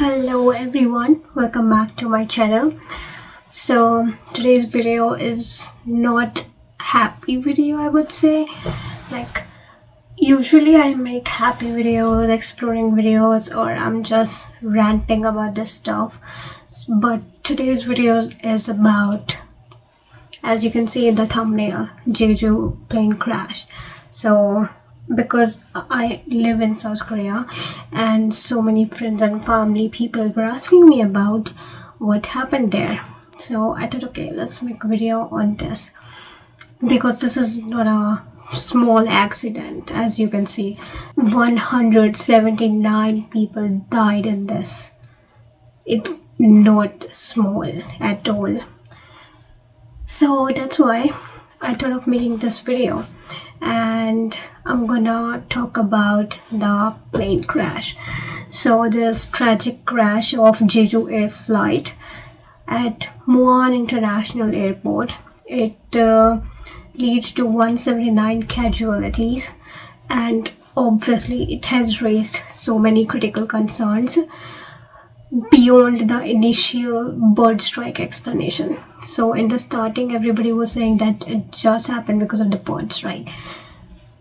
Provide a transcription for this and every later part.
Hello everyone, welcome back to my channel. So today's video is not happy video, I would say. Like usually I make happy videos, exploring videos, or I'm just ranting about this stuff. But today's video is about, as you can see in the thumbnail, Jeju plane crash. So because I live in South Korea and so many friends and family people were asking me about what happened there. So I thought, okay, let's make a video on this because this is not a small accident. As you can see, 179 people died in this. It's not small at all. So that's why I thought of making this video, and I'm gonna talk about the plane crash. So this tragic crash of Jeju Air flight at Muan International Airport, it led to 179 casualties, and obviously it has raised so many critical concerns beyond the initial bird strike explanation. So in the starting, everybody was saying that it just happened because of the bird strike,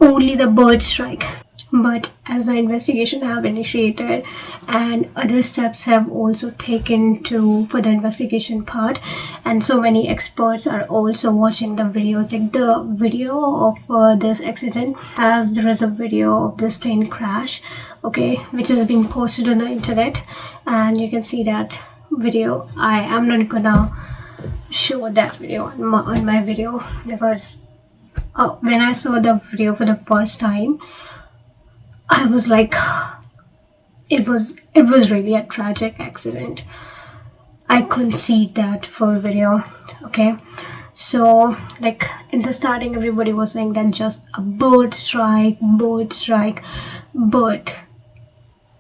only the bird strike. But as the investigation have initiated and other steps have also taken for the investigation part, and so many experts are also watching the videos, like the video of this accident, as there is a video of this plane crash, okay, which has been posted on the internet, and you can see that video. I am not gonna show that video on my video because when I saw the video for the first time, I was like, it was really a tragic accident. I couldn't see that full video, okay? So like in the starting, everybody was saying that just a bird strike, but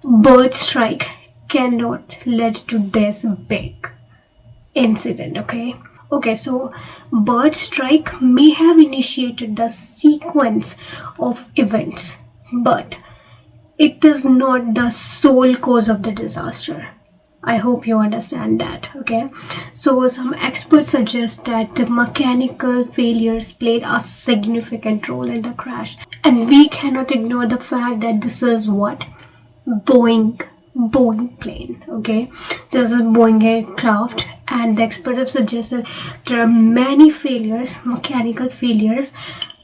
bird strike cannot lead to this big incident, okay? Okay, so bird strike may have initiated the sequence of events, but it is not the sole cause of the disaster. I hope you understand that, okay? So some experts suggest that the mechanical failures played a significant role in the crash. And we cannot ignore the fact that this is what? Boeing plane, okay? This is Boeing aircraft, and the experts have suggested there are many failures, mechanical failures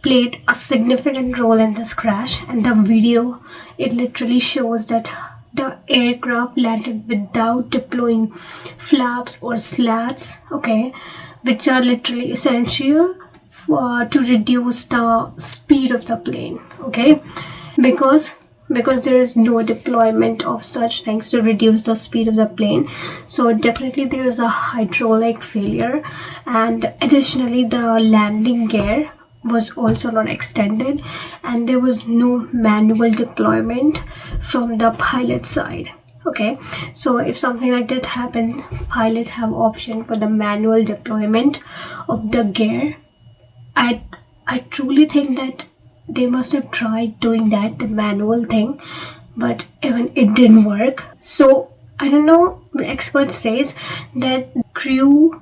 played a significant role in this crash. And the video, it literally shows that the aircraft landed without deploying flaps or slats, okay, which are literally essential to reduce the speed of the plane, okay, because there is no deployment of such things to reduce the speed of the plane. So definitely there is a hydraulic failure, and additionally the landing gear was also not extended, and there was no manual deployment from the pilot side, okay? So if something like that happened, pilot have option for the manual deployment of the gear. I truly think that they must have tried doing that, the manual thing, but even it didn't work. So I don't know, the expert says that crew,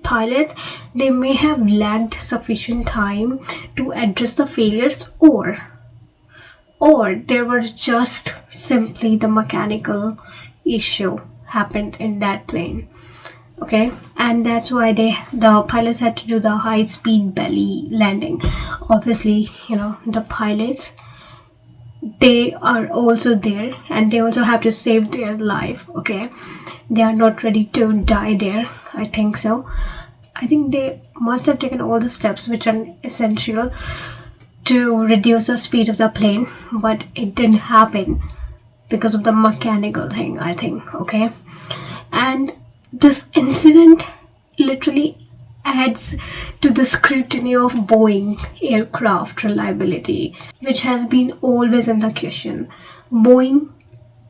pilots, they may have lacked sufficient time to address the failures, or there was just simply the mechanical issue happened in that plane, okay? And that's why the pilots had to do the high-speed belly landing. Obviously, the pilots, they are also there and they also have to save their life, okay? They are not ready to die there, I think so. I think they must have taken all the steps which are essential to reduce the speed of the plane, but it didn't happen because of the mechanical thing, I think, okay? And this incident literally adds to the scrutiny of Boeing aircraft reliability, which has been always in the question. Boeing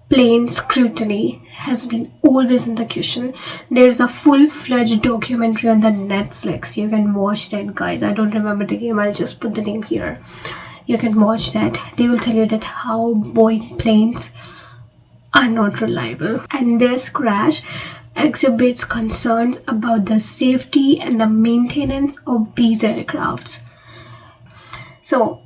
plane scrutiny has been always in the question. There's a full-fledged documentary on the Netflix. You can watch that, guys. I don't remember the name. I'll just put the name here. You can watch that. They will tell you that how Boeing planes are not reliable, and this crash exhibits concerns about the safety and the maintenance of these aircrafts. So,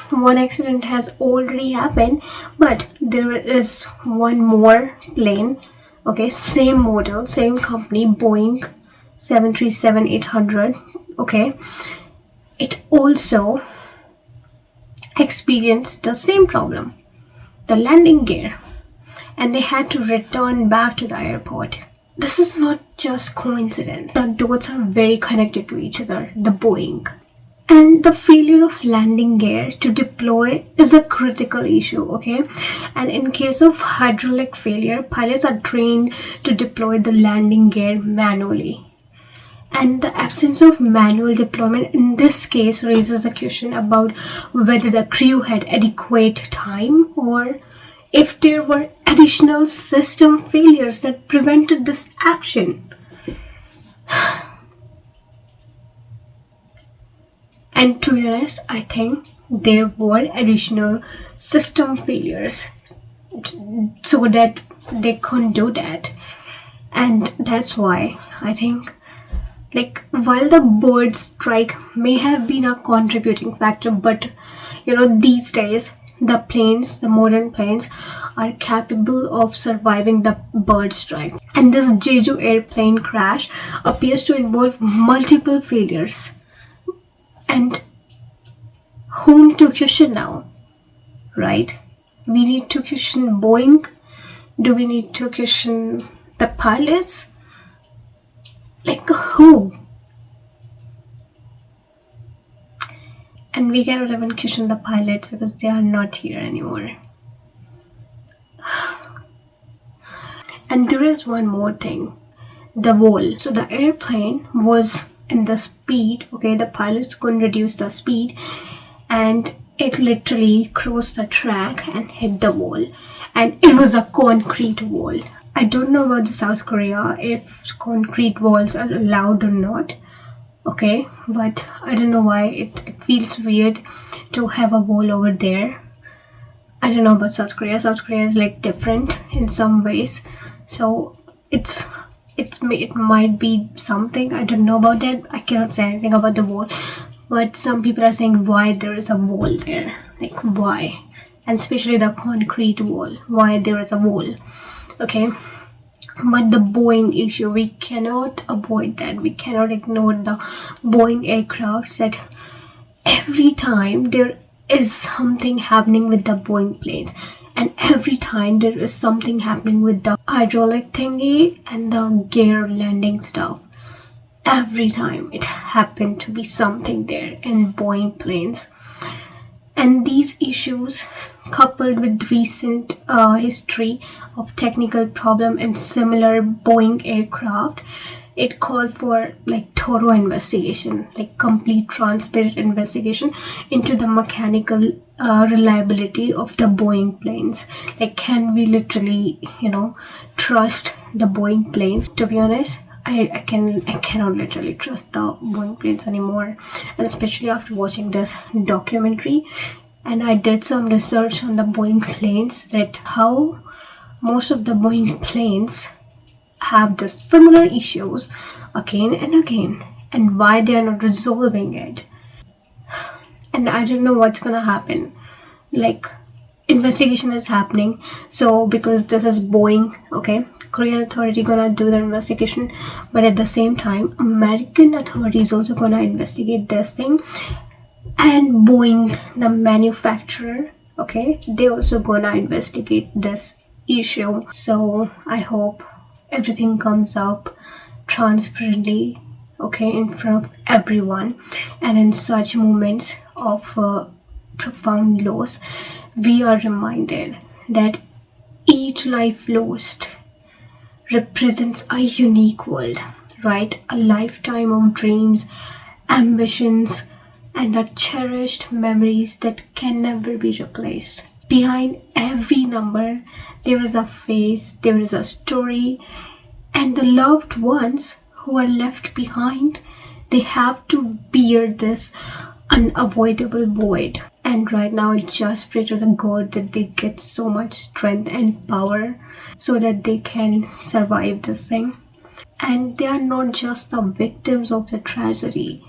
one accident has already happened, but there is one more plane, okay, same model, same company, Boeing 737-800, okay, it also experienced the same problem, the landing gear, and they had to return back to the airport. This is not just coincidence. The dots are very connected to each other, the Boeing. And the failure of landing gear to deploy is a critical issue, okay? And in case of hydraulic failure, pilots are trained to deploy the landing gear manually. And the absence of manual deployment in this case raises a question about whether the crew had adequate time or if there were additional system failures that prevented this action. And to be honest, I think there were additional system failures so that they couldn't do that. And that's why I think, like, while the bird strike may have been a contributing factor, but these days the modern planes are capable of surviving the bird strike. And this Jeju airplane crash appears to involve multiple failures. And whom to question now, right? We need to question Boeing? Do we need to question the pilots? Like who? And we cannot even question the pilots because they are not here anymore. And there is one more thing, the wall. So the airplane was in the speed, okay, the pilots couldn't reduce the speed, and it literally crossed the track and hit the wall, and it was a concrete wall. I don't know about the South Korea if concrete walls are allowed or not, okay, but I don't know why it feels weird to have a wall over there. I don't know about South Korea. South Korea is like different in some ways, so it might be something. I don't know about that. I cannot say anything about the wall, but some people are saying why there is a wall there, like why, and especially the concrete wall, why there is a wall, okay. But the Boeing issue, we cannot avoid that. We cannot ignore the Boeing aircrafts, that every time there is something happening with the Boeing planes, and every time there is something happening with the hydraulic thingy and the gear landing stuff. Every time it happened to be something there in Boeing planes. And these issues, coupled with recent history of technical problem in similar Boeing aircraft, it called for like thorough investigation, like complete transparent investigation into the mechanical reliability of the Boeing planes. Like, can we literally trust the Boeing planes? To be honest, I cannot literally trust the Boeing planes anymore, and especially after watching this documentary. And I did some research on the Boeing planes, that how most of the Boeing planes have the similar issues again and again, and why they are not resolving it. And I don't know what's gonna happen. Like, investigation is happening, so because this is Boeing, okay, Korean authority gonna do the investigation, but at the same time American authorities also gonna investigate this thing, and Boeing, the manufacturer, okay, they also gonna investigate this issue. So I hope everything comes up transparently, okay, in front of everyone. And in such moments of profound loss, we are reminded that each life lost represents a unique world, right? A lifetime of dreams, ambitions, and are cherished memories that can never be replaced. Behind every number, there is a face, there is a story, and the loved ones who are left behind, they have to bear this unavoidable void. And right now, I just pray to the God that they get so much strength and power so that they can survive this thing. And they are not just the victims of the tragedy,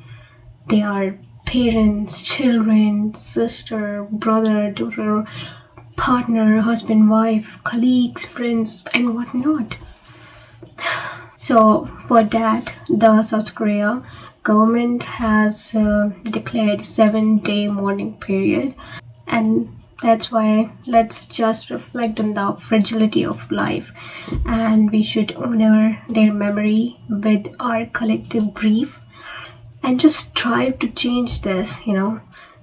they are parents, children, sister, brother, daughter, partner, husband, wife, colleagues, friends, and whatnot. So for that, the South Korea government has declared 7-day mourning period, and that's why let's just reflect on the fragility of life, and we should honor their memory with our collective grief and just strive to change this.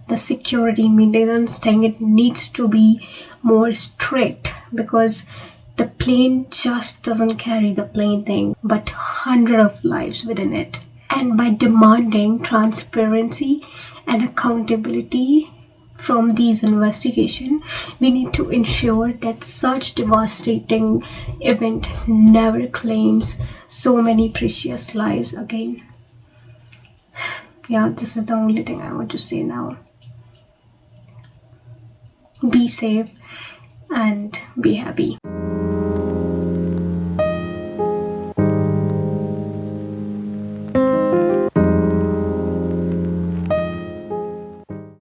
The security maintenance thing, it needs to be more strict, because the plane just doesn't carry the plane thing but hundred of lives within it. And by demanding transparency and accountability from these investigations, we need to ensure that such devastating event never claims so many precious lives again. Yeah, this is the only thing I want to say now. Be safe and be happy.